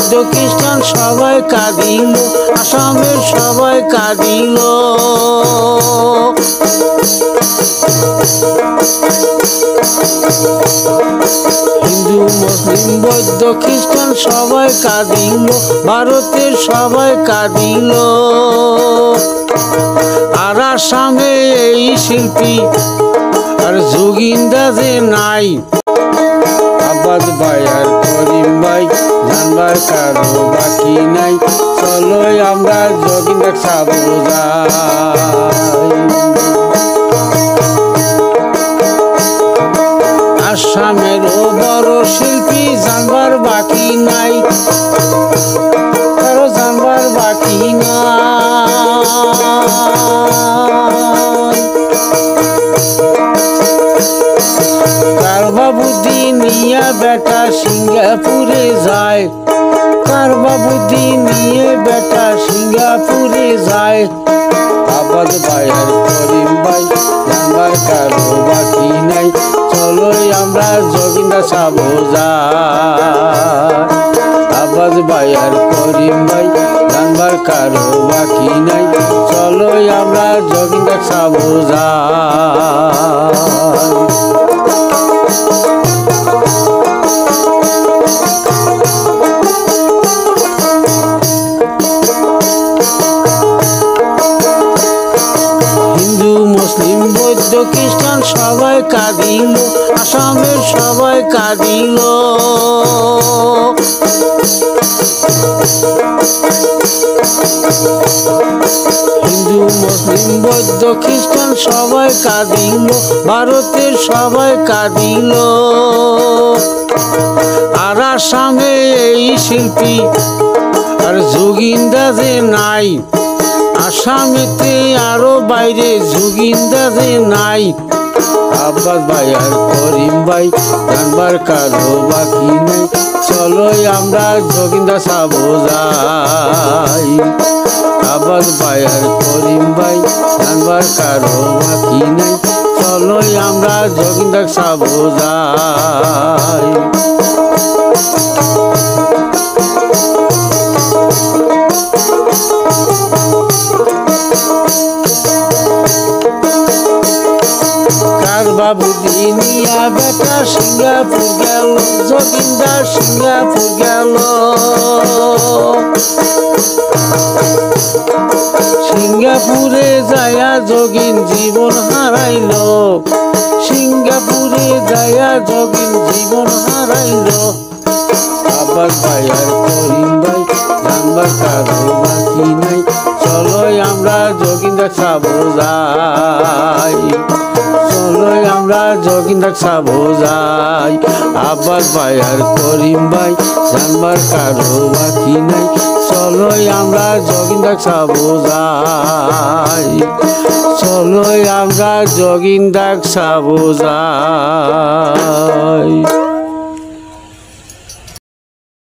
বৌদ্ধ খ্রিস্টান সবাই কাঁদিল, আসামের সবাই কাঁদিল। হিন্দু মুসলিম বৌদ্ধ খ্রিস্টান সবাই কাঁদিল, ভারতের সবাই কাঁদিল। আর আসামে এই শিল্পী আর যোগিন্দা যে নাই, আব্বাস ভাই আর করিম ভাই জানবার কারো বাকি নাই। চলো আমরা যোগিন্দা সাবো যাই। আসামেরও বড় শিল্পী জানবার বাকি নাই, কারো জানবার বাকি নাই। কারবা বুদ্ধি নিয়ে বেটা সিঙ্গাপুরে যায়, কারবা বুদ্ধি নিয়ে বেটা সিঙ্গাপুরে যায়। আব্বাস ভাই আর করিম ভাই জানবার কারো বাকি নাই। চলো আমরা যোগিন্দা সাবো যাই। আব্বাস ভাই আর করিম ভাই জানবার কারো বাকি নাই। চলো আমরা যোগিন্দা সাবো যাই। হিন্দু মুসলিম বৌদ্ধ খ্রিস্টান সবাই কাঁদিল, আসামের সবাই কাঁদিল। হিন্দু মুসলিম বৌদ্ধ খ্রিস্টান সবাই কাঁদিল, ভারতের সবাই কাঁদিল। আর আসামে এই শিল্পী আর যোগিন্দা যে নাই, আসামেতে আরো বাইরে যোগিন্দা যে নাই। আব্বাস ভাই আর করিম ভাই জানবার কারো বাকি নাই। চলো আমরা যোগিন্দা সাবো যাই। আব্বাস ভাই আর করিম ভাই জানবার কারো বাকি নাই। চলো আমরা যোগিন্দা সাবো যাই। কারবা বুদ্ধি নিয়া বেটা সিঙ্গাপুর গেল, যোগিন্দা সিঙ্গাপুর গেল। সিঙ্গাপুরে যায়া যোগিন জীবন হারাইল, সিঙ্গাপুরে যায়া যোগিন জীবন হারাইল। আব্বাস ভাই আর করিম ভাই জানবার কারো বাকি নাই। চলো আমরা যোগিন্দা সাবো যাই। চলো আমরা যোগিন্দা সাবো যাই। আব্বাস ভাই আর করিম ভাই জানবার কারো বাকি নাই। চলো আমরা যোগিন্দা সাবো যাই। চলো আমরা যোগিন্দা সাবো যাই।